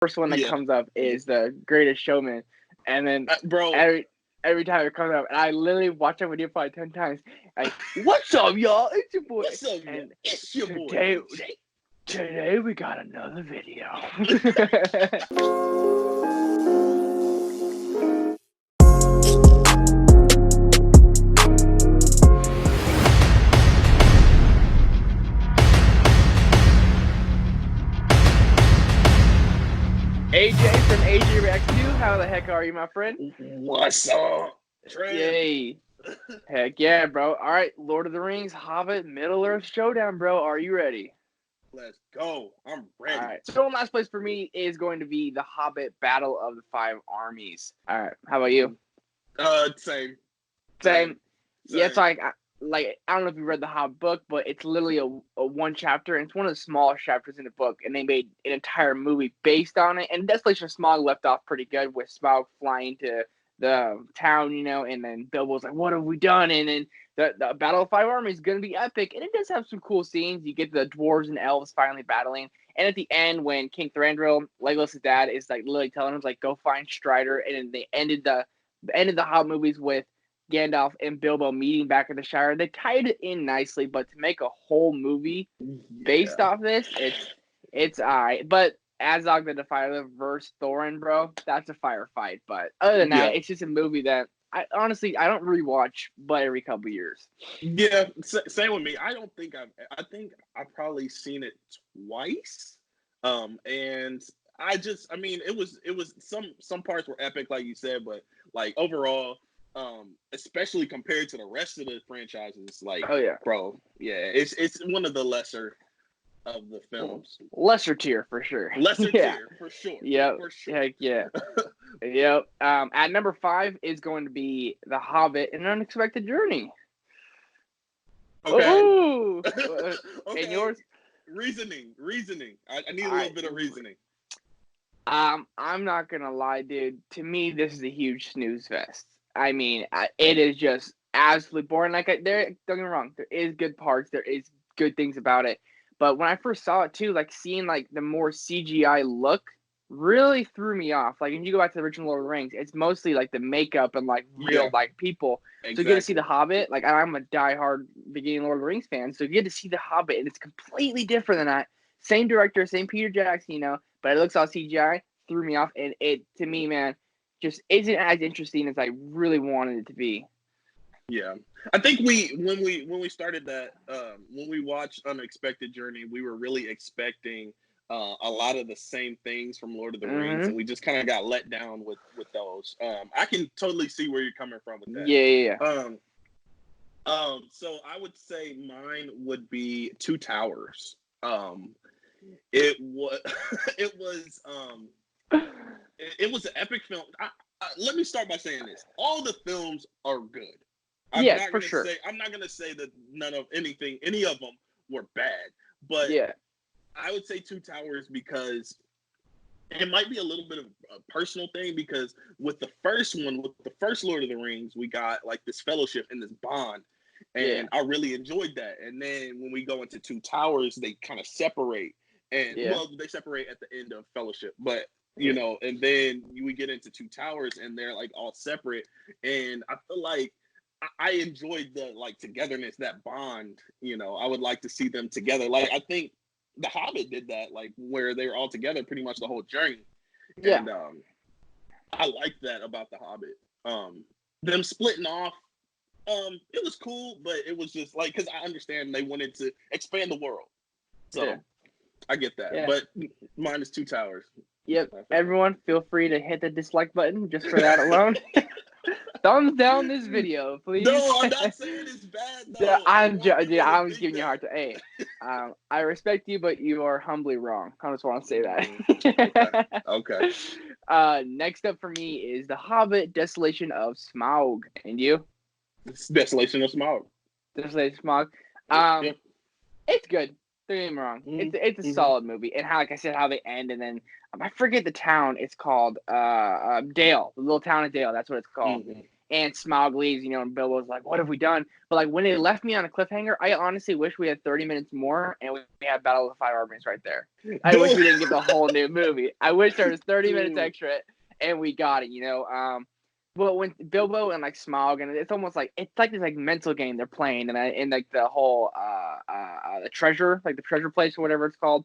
first one that comes up is The Greatest Showman, and then bro, every time it comes up, and I literally watch that video probably 10 times. Like, what's up, y'all? It's your boy. What's up, and it's your boy. Today we got another video. AJ from AJ Reacts 2, how the heck are you, my friend? What's up, Trevor? Yay. Heck yeah, bro. All right, Lord of the Rings, Hobbit, Middle-earth Showdown, bro. Are you ready? Let's go. I'm ready. All right. So last place for me is going to be the Hobbit Battle of the Five Armies. All right. How about you? Same. Yeah, it's like I don't know if you read the Hobbit book, but it's literally a one chapter, and it's one of the smallest chapters in the book, and they made an entire movie based on it. And Desolation of Smaug left off pretty good with Smaug flying to the town, and then Bilbo's like, "What have we done?" And then the Battle of Five Armies is gonna be epic, and it does have some cool scenes. You get the dwarves and elves finally battling, and at the end, when King Thranduil, Legolas' dad, is like literally telling him like, "Go find Strider," and then they ended the Hobbit movies with Gandalf and Bilbo meeting back at the Shire. They tied it in nicely, but to make a whole movie based off this, it's alright. But Azog the Defiler versus Thorin, bro, that's a firefight. But other than that, it's just a movie that I don't rewatch, but every couple years. Yeah, same with me. I think I've probably seen it twice. And it was some parts were epic, like you said, but like overall, especially compared to the rest of the franchises, like, it's one of the lesser of the films. Lesser tier for sure. Tier for sure. Yep. For sure. Heck yeah. Yep. At number 5 is going to be The Hobbit: An Unexpected Journey. Okay. Ooh. Okay. And yours? Reasoning. I need a little bit of reasoning. I'm not gonna lie, dude. To me, this is a huge snooze fest. I mean, it is just absolutely boring. Don't get me wrong, there is good parts, there is good things about it. But when I first saw it too, like seeing like the more CGI look really threw me off. Like, when you go back to the original Lord of the Rings, it's mostly like the makeup and like real like people. Exactly. So you get to see the Hobbit. Like, I'm a diehard beginning Lord of the Rings fan, so you get to see the Hobbit, and it's completely different than that. Same director, same Peter Jackson, but it looks all CGI. Threw me off, and it, to me, man, just isn't as interesting as I really wanted it to be. Yeah, I think when we started that, when we watched Unexpected Journey, we were really expecting a lot of the same things from Lord of the Rings, and we just kind of got let down with those. I can totally see where you're coming from with that. Yeah. So I would say mine would be Two Towers. It was it was an epic film. Let me start by saying this: all the films are good. I'm not gonna say that any of them were bad, but I would say Two Towers because it might be a little bit of a personal thing, because with the first Lord of the Rings, we got like this fellowship and this bond, and I really enjoyed that. And then when we go into Two Towers, they kind of separate, and they separate at the end of Fellowship, but and then we get into Two Towers, and they're like all separate, and I feel like I enjoyed the like togetherness, that bond. I would like to see them together. Like, I think The Hobbit did that, like where they were all together pretty much the whole journey. Yeah. And I like that about The Hobbit. Them splitting off, it was cool, but it was just like, because I understand they wanted to expand the world, so I get that. Yeah. But mine is Two Towers. Yep. Everyone, feel free to hit the dislike button just for that alone. Thumbs down this video, please. No, I'm not saying it's bad, though. I'm just giving you a hard time. Hey, I respect you, but you are humbly wrong. I just want to say that. Okay. Next up for me is The Hobbit: Desolation of Smaug. And you? It's Desolation of Smaug. Desolation of Smaug. It's good. Don't get me wrong. It's a solid movie, and how they end, and then I forget the town. It's called Dale, the little town of Dale. That's what it's called. and Smaug leaves, and Bilbo's like, what have we done? But, like, when they left me on a cliffhanger, I honestly wish we had 30 minutes more and we had Battle of the Five Armies right there. I wish we didn't get the whole new movie. I wish there was 30 minutes extra and we got it, But when Bilbo and, like, Smaug, and it's almost like, it's like this, like, mental game they're playing, and like, the whole, the treasure, like, the treasure place or whatever it's called,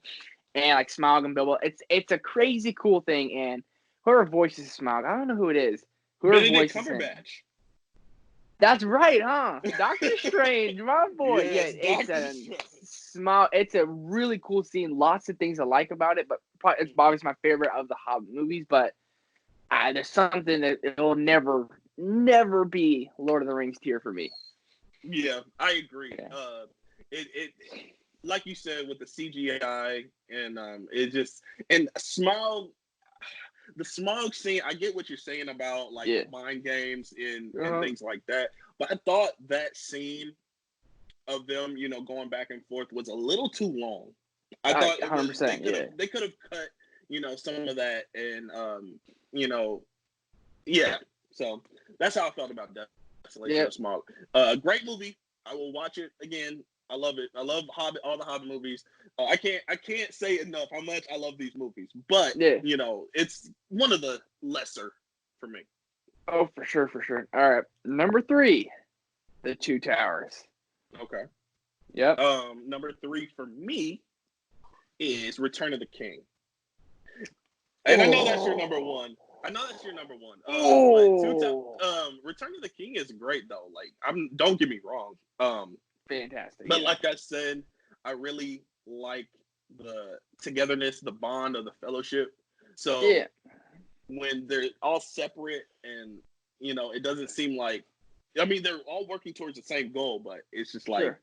and, like, Smaug and Bilbo, it's a crazy cool thing, and whoever voices Smaug, I don't know who it is. Benedict Cumberbatch. That's right, huh? Doctor Strange, my boy. Yes, Smaug. It's a really cool scene. Lots of things I like about it, but it's obviously my favorite of the Hobbit movies. But there's something that it'll never be Lord of the Rings tier for me. Yeah, I agree. Yeah. It like you said with the CGI and Smaug. The Smaug scene, I get what you're saying about like mind games and things like that, but I thought that scene of them, going back and forth was a little too long. I thought 100%. They could have cut, some of that, and So that's how I felt about Desolation of Smaug. Great movie. I will watch it again. I love it. I love Hobbit, all the Hobbit movies. I can't say enough how much I love these movies. But it's one of the lesser for me. Oh, for sure. All right, number 3, The Two Towers. Okay. Yep. Number 3 for me is Return of the King. And I know that's your number one. Return of the King is great though. Like, don't get me wrong. Fantastic. But like I said, I really like the togetherness, the bond of the fellowship. So when they're all separate and, it doesn't seem like, they're all working towards the same goal, but it's just like,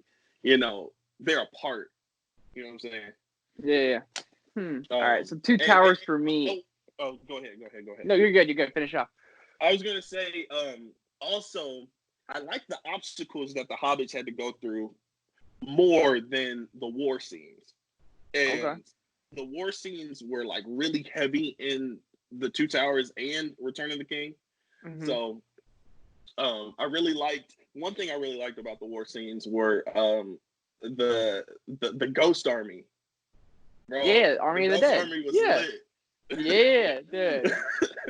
they're apart. You know what I'm saying? Yeah. All right. So Two Towers for me. Oh, go ahead. No, you're good. Finish up. I was going to say, also, I like the obstacles that the hobbits had to go through more than the war scenes. And the war scenes were like really heavy in the Two Towers and Return of the King. Mm-hmm. So I really liked, one thing I really liked about the war scenes were the Ghost Army. Bro, Army of the Dead. Army was lit. Yeah, dude.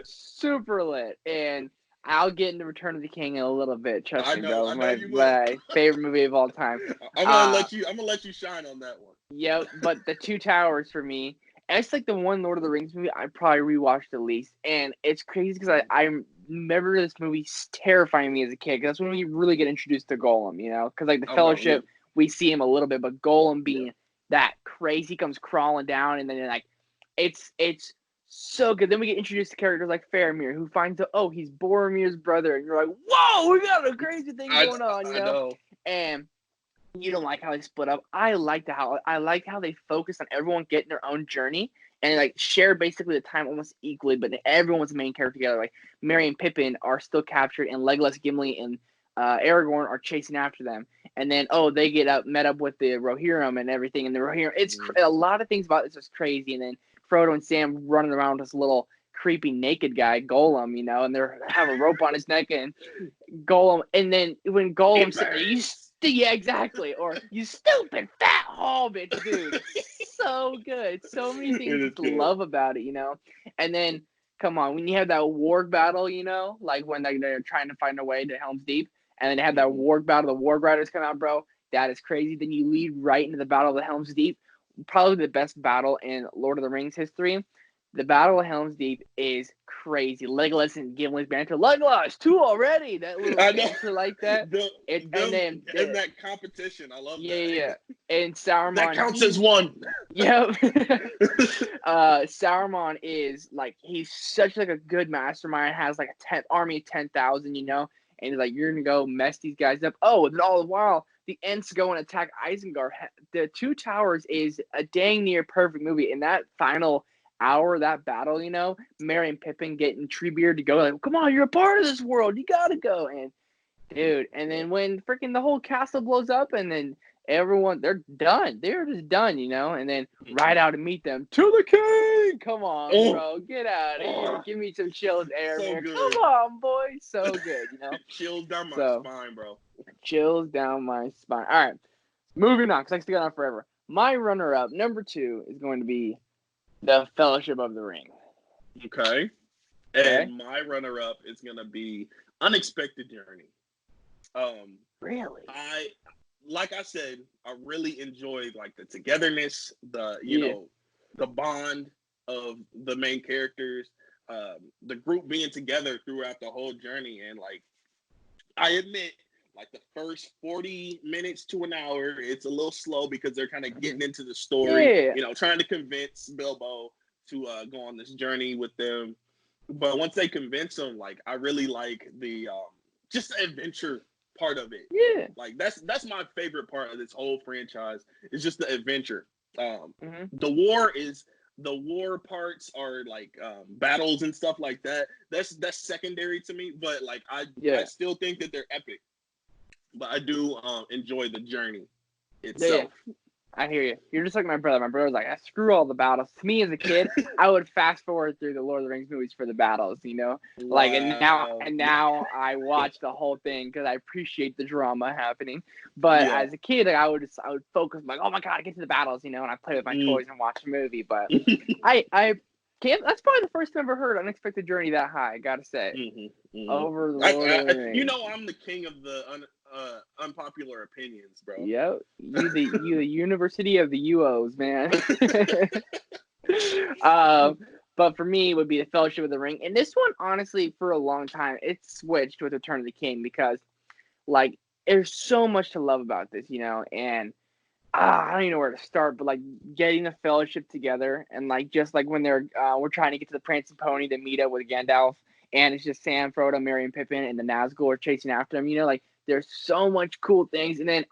Super lit. And I'll get into Return of the King in a little bit. Trust me, bro. My favorite movie of all time. I'm gonna let you shine on that one. Yep, but the Two Towers for me, and it's like the one Lord of the Rings movie I probably rewatched at least, and it's crazy because I remember this movie terrifying me as a kid. Because that's when we really get introduced to Gollum, because like the Fellowship, we see him a little bit, but Gollum being that crazy, comes crawling down, and then like it's so good. Then we get introduced to characters like Faramir, who finds out, he's Boromir's brother, and you're like, whoa, we got a crazy thing going on, I know. And you don't like how they split up. I liked how they focused on everyone getting their own journey and like share basically the time almost equally, but everyone was the main character together. Like Merry and Pippin are still captured, and Legolas, Gimli, and Aragorn are chasing after them. And then they get met up with the Rohirrim and everything. And the Rohirrim, it's a lot of things about this is crazy. And then Frodo and Sam running around with this little creepy naked guy, Gollum, and they have a rope on his neck, and Gollum. And then when Gollum said, yeah, exactly. Or, you stupid fat hobbit, dude. So good. So many things to love about it, And then, come on, when you have that warg battle, like when they're trying to find a way to Helm's Deep, and then they have that warg battle, the Warg Riders come out, bro. That is crazy. Then you lead right into the Battle of the Helm's Deep. Probably the best battle in Lord of the Rings history. The Battle of Helm's Deep is crazy. Legolas and Gimli's banter. Legolas, 2 already. That little banter like that. And then that competition, I love that. Yeah. And Saruman. That counts as 1. Yep. Saruman is like, he's such like a good mastermind. Has like a army of 10,000, and he's like, you're gonna go mess these guys up. And all the while, the Ents go and attack Isengard. The Two Towers is a dang near perfect movie. In that final hour, that battle, Merry and Pippin getting Treebeard to go, like, come on, you're a part of this world. You gotta go. And dude, and then when freaking the whole castle blows up, and then everyone, they're done. They're just done, you know. And then ride out and meet them to the king. Come on, bro, get out of here. Give me some chills, Aramir. So come on, boy, so good, you know. Chills down my spine, bro. Chills down my spine. All right, moving on, because I can stay on forever. My runner-up, number 2, is going to be the Fellowship of the Ring. Okay. And my runner-up is going to be Unexpected Journey. Really? Like I said, I really enjoyed like the togetherness, the you know, the bond of the main characters, the group being together throughout the whole journey. And like, I admit, like the first 40 minutes to an hour, it's a little slow because they're kind of getting into the story, you know, trying to convince Bilbo to go on this journey with them. But once they convince him, like, I really like the just the adventure part of it. Yeah, like that's my favorite part of this whole franchise. Is just the adventure. The war parts are like battles and stuff like that. That's secondary to me. But like I still think that they're epic. But I do enjoy the journey itself. Yeah. I hear you. You're just like my brother. My brother's like, screw all the battles. To me as a kid, I would fast forward through the Lord of the Rings movies for the battles, you know? Wow. Like, and now I watch the whole thing because I appreciate the drama happening. But as a kid, like, I would focus, like, oh my God, get to the battles, you know? And I play with my toys and watch the movie. But I can't, that's probably the first time I've ever heard Unexpected Journey that high, I gotta say. Over the Lord of the Rings. You know, I'm the king of the unpopular opinions, bro. Yep, you the University of the UOs, man. But for me, it would be the Fellowship of the Ring, and this one, honestly, for a long time, it's switched with Return of the King because, like, there's so much to love about this, you know, and I don't even know where to start, but like getting the Fellowship together, and like just like when we're trying to get to the Prancing Pony to meet up with Gandalf, and it's just Sam, Frodo, Merry, and Pippin, and the Nazgul are chasing after them, you know, like. There's so much cool things. And then,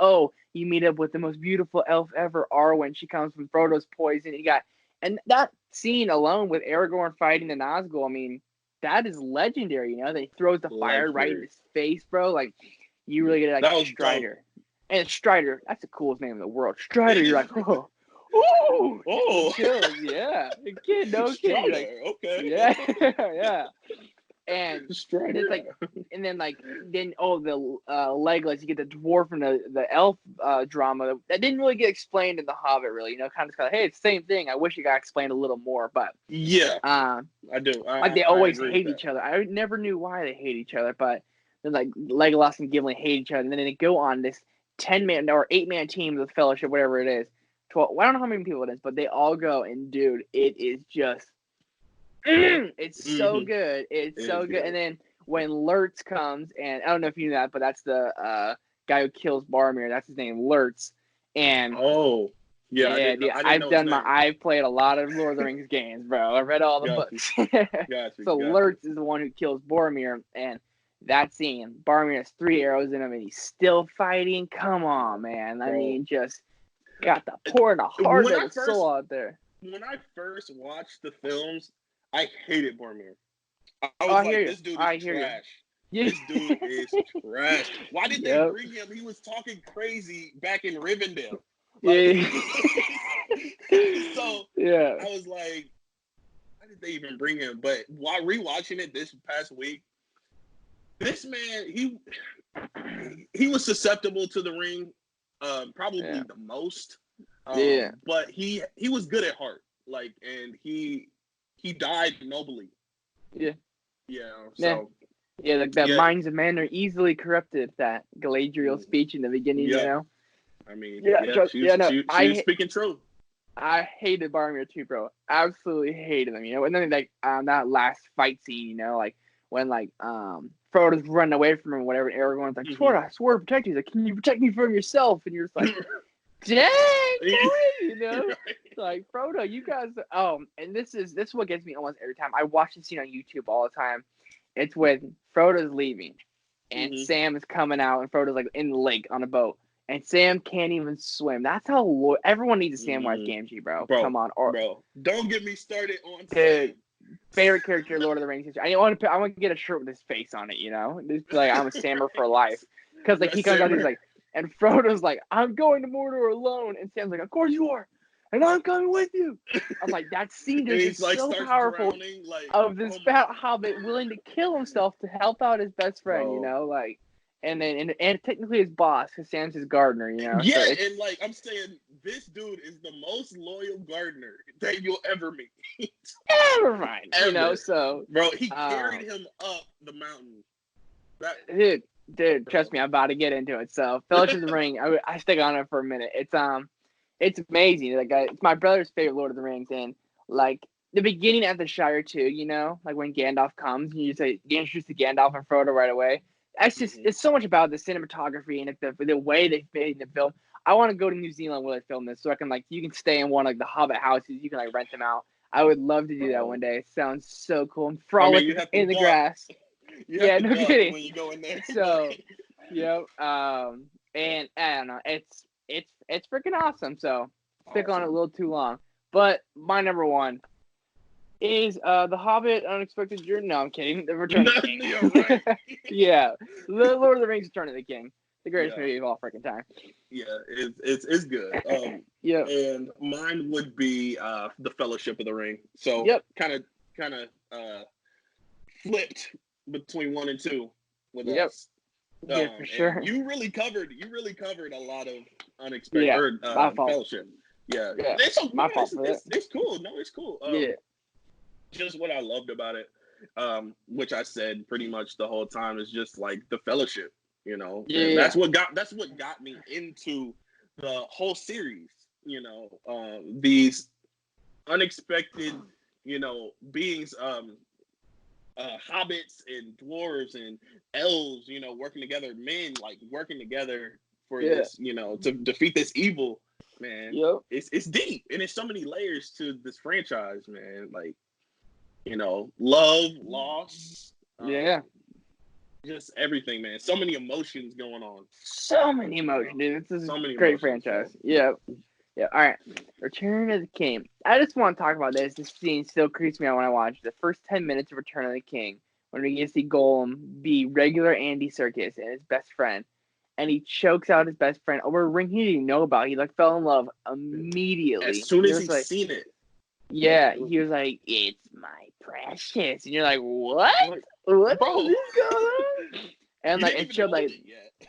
you meet up with the most beautiful elf ever, Arwen. She comes from Frodo's poison. And that scene alone with Aragorn fighting the Nazgul, I mean, that is legendary, you know? That he throws the fire right in his face, bro. Like, you really get like Strider. Dope. And Strider, that's the coolest name in the world. Strider, you're like, oh. Ooh! Chills, yeah. Kid, no kid. Like, okay. Yeah, yeah. And it's like, and then the Legolas, you get the dwarf and the elf drama that didn't really get explained in The Hobbit, really. You know, kind of like, hey, it's the same thing. I wish it got explained a little more, but I do. They always hate each other. I never knew why they hate each other, but then like Legolas and Gimli hate each other, and then they go on this 10-man or 8-man team of the Fellowship, whatever it is. 12. I don't know how many people it is, but they all go, and dude, it is just. It's so good. It's so good. And then when Lurtz comes, and I don't know if you knew that, but that's the guy who kills Boromir. That's his name, Lurtz. And I've played a lot of Lord of the Rings games, bro. I read all the books. So Lurtz is the one who kills Boromir, and that scene, Boromir has 3 arrows in him, and he's still fighting. Come on, man. I mean, just got the pouring the heart and soul out there. When I first watched the films, I hated Boromir. I was this dude is trash. This dude is trash. Why did they bring him? He was talking crazy back in Rivendell. So I was like, why did they even bring him? But while rewatching it this past week, this man, he was susceptible to the ring, probably the most. But he was good at heart. Like, and he died nobly. Yeah. So. Yeah, like the minds of men are easily corrupted. That Galadriel speech in the beginning, you know. I mean, she was speaking truth. I hated Boromir too, bro. Absolutely hated him, you know. And then like that last fight scene, you know, like when Frodo's running away from him, whatever. And Aragorn's like, I swore to protect you. He's like, can you protect me from yourself? And you're just like. Dang, boy, you know, like Frodo, you guys. And this is what gets me almost every time. I watch this scene on YouTube all the time. It's when Frodo's leaving, and Sam is coming out, and Frodo's like in the lake on a boat, and Sam can't even swim. That's how everyone needs a Samwise Gamgee, bro. Come on, bro. Don't get me started on Sam. Favorite character, Lord of the Rings history. I want to get a shirt with his face on it. You know, just like I'm a Sammer for life, because like he comes out, he's like. And Frodo's like, I'm going to Mordor alone. And Sam's like, of course you are. And I'm coming with you. I'm like, that scene is like, so powerful drowning, like, of this fat hobbit willing to kill himself to help out his best friend, you know, like, and then and technically his boss, because Sam's his gardener, you know. Yeah, so and like I'm saying, this dude is the most loyal gardener that you'll ever meet. Ever mind, you know. So, bro, he carried him up the mountain. Dude, trust me, I'm about to get into it. So, Fellowship of the Ring, I stick on it for a minute. It's amazing. Like, it's my brother's favorite Lord of the Rings, and like the beginning at the Shire too. You know, like when Gandalf comes, and you say you introduce to Gandalf and Frodo right away. That's just it's so much about the cinematography and the way they made the film. I want to go to New Zealand where they film this, so I can you can stay in one of the Hobbit houses. You can rent them out. I would love to do that one day. It sounds so cool. And frolic in the grass. Yeah, no kidding. When you go in there. So, and I don't know. It's freaking awesome. So stick on it a little too long. But my number one is The Hobbit: Unexpected Journey. No, I'm kidding. The Return of the King. Right. Yeah, the Lord of the Rings: Return of the King, the greatest movie of all freaking time. Yeah, it's good. Yeah, and mine would be The Fellowship of the Ring. So kind of flipped between 1 and 2 with us. Yeah, for sure. You really covered a lot of unexpected Fellowship. Yeah. It's okay. My fault for that. It's cool. No, it's cool. Just what I loved about it, which I said pretty much the whole time, is just like the fellowship, you know. Yeah. That's what got me into the whole series, you know. These unexpected, you know, beings, hobbits and dwarves and elves, you know, working together, men working together for this, you know, to defeat this evil, man. It's deep, and there's so many layers to this franchise, man. Like, you know, love, loss, just everything, man. So many emotions going on. So many emotions, dude. This is a great franchise. Yeah. All right. Return of the King. I just want to talk about this. This scene still creeps me out when I watch the first 10 minutes of Return of the King, when we get to see Gollum be regular Andy Serkis and his best friend, and he chokes out his best friend over a ring he didn't even know about. He fell in love immediately as soon as he seen it. Yeah, he was like, "It's my precious," and you're like, "What? What bro? Is going on?" And it showed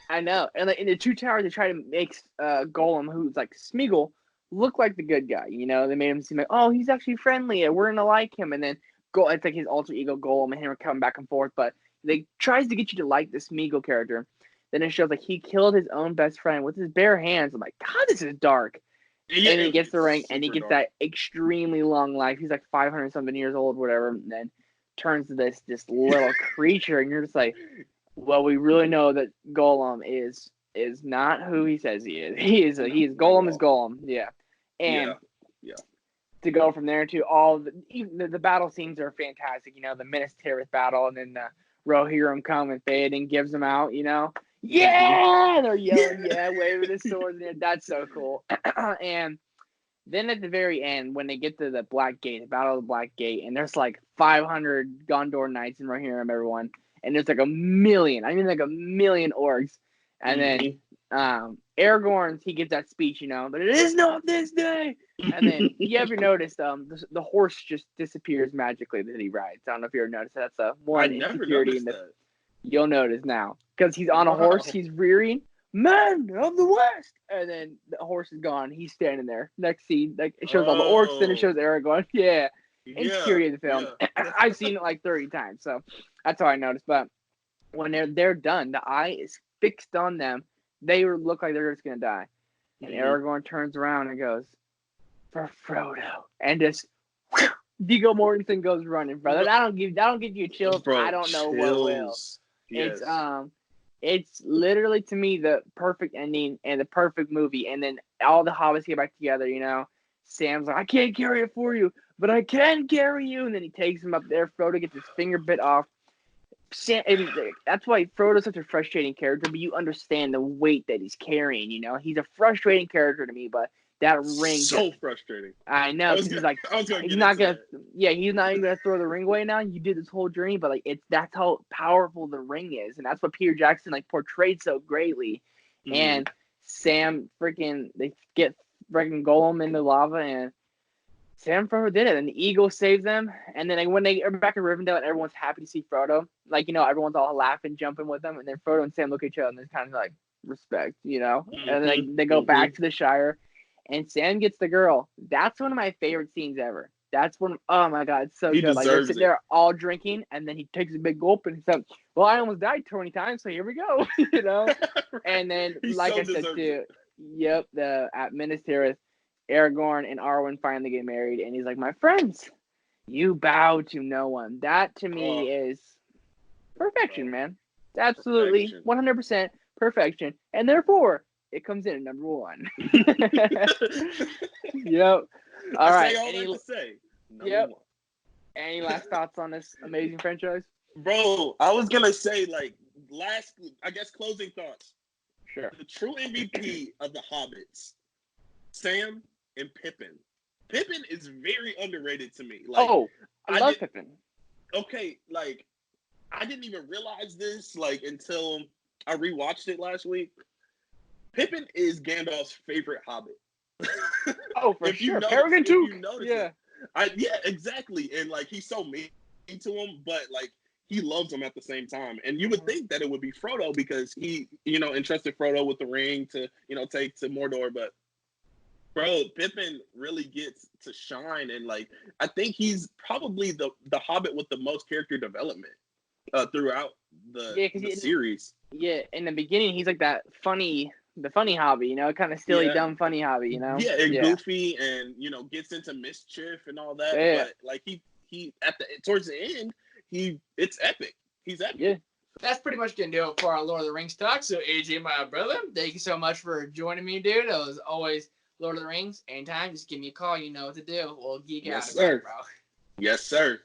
I know, and in the Two Towers, they try to make Gollum, who's Smeagol, look like the good guy. You know, they made him seem like, oh, he's actually friendly, and we're gonna like him. And then it's his alter ego Gollum, and him are coming back and forth. But they tries to get you to like the Smeagol character. Then it shows he killed his own best friend with his bare hands. I'm like, God, this is dark. Yeah, and he gets the ring, and he gets that extremely long life. He's 500 something years old, whatever. And then turns to this little creature, and you're just like, well, we really know that Gollum is not who he says he is. He is Gollum is Gollum. Yeah, and to go from there to all the battle scenes are fantastic. You know, the Minas Tirith battle, and then the Rohirrim come and Theoden gives them out. You know. Yeah, they're yelling, waving his swords. That's so cool. And then at the very end, when they get to the Black Gate, the Battle of the Black Gate, and there's 500 Gondor knights and Rohirrim, everyone, and there's a million orcs, and then Aragorn, he gives that speech, you know, but it is not this day. And then you ever noticed the horse just disappears magically that he rides. I don't know if you ever noticed that. That's one insecurity in the. You'll notice now, because he's on a horse, he's rearing, men of the West, and then the horse is gone. He's standing there. Next scene, it shows all the orcs, then it shows Aragorn. Yeah, insecurity in the film. Yeah. I've seen it 30 times, so that's how I noticed. But when they're done, the eye is fixed on them. They look like they're just gonna die, and Aragorn turns around and goes, "For Frodo," and just. Viggo Mortensen goes running, brother. That don't give you chills. Bro, I don't know what will. Yes. It's literally, to me, the perfect ending and the perfect movie. And then all the hobbits get back together, you know. Sam's like, I can't carry it for you, but I can carry you. And then he takes him up there. Frodo gets his finger bit off. That's why Frodo's such a frustrating character, but you understand the weight that he's carrying, you know. He's a frustrating character to me, but that ring frustrating. I know. He's not gonna throw the ring away now. You did this whole journey, but that's how powerful the ring is, and that's what Peter Jackson portrayed so greatly. And Sam they get freaking Golem in the lava, and Sam and Frodo did it, and the eagle saves them. And then when they are back in Rivendell, and everyone's happy to see Frodo, like, everyone's all laughing, jumping with them, and then Frodo and Sam look at each other, and it's kind of like respect, Mm-hmm. and then they go back to the Shire, and Sam gets the girl. That's one of my favorite scenes ever. That's one. Oh my god, it's so good. Like, they're sitting there all drinking, and then he takes a big gulp, and he's like, "Well, I almost died 20 times, so here we go," Right. And then, like I said too, at Minas Tirith, Aragorn and Arwen finally get married, and he's like, "My friends, you bow to no one." That to me is perfection, man. It's absolutely 100% perfection, and therefore it comes in at number 1. Yep. All right. To say. Yep. Any last thoughts on this amazing franchise? Bro, I was gonna say, closing thoughts. Sure. The true MVP of the Hobbits, Sam and Pippin. Pippin is very underrated to me. Like, I love Pippin. Okay, like, I didn't even realize this until I rewatched it last week. Pippin is Gandalf's favorite Hobbit. For sure. Peregrine Took. Yeah. Yeah, exactly. And he's so mean to him, but he loves him at the same time. And you would think that it would be Frodo because he, entrusted Frodo with the ring to, take to Mordor. But bro, Pippin really gets to shine, and I think he's probably the Hobbit with the most character development throughout the series. Yeah, in the beginning, he's like the funny hobby, kind of silly, dumb, funny hobby, Yeah, and goofy, and gets into mischief and all that. Yeah. But he at towards the end, it's epic. He's epic. Yeah. That's pretty much gonna do it for our Lord of the Rings talk. So AJ, my brother, thank you so much for joining me, dude. It was always Lord of the Rings. Anytime, just give me a call. You know what to do. We'll geek out about it, bro. Yes, sir.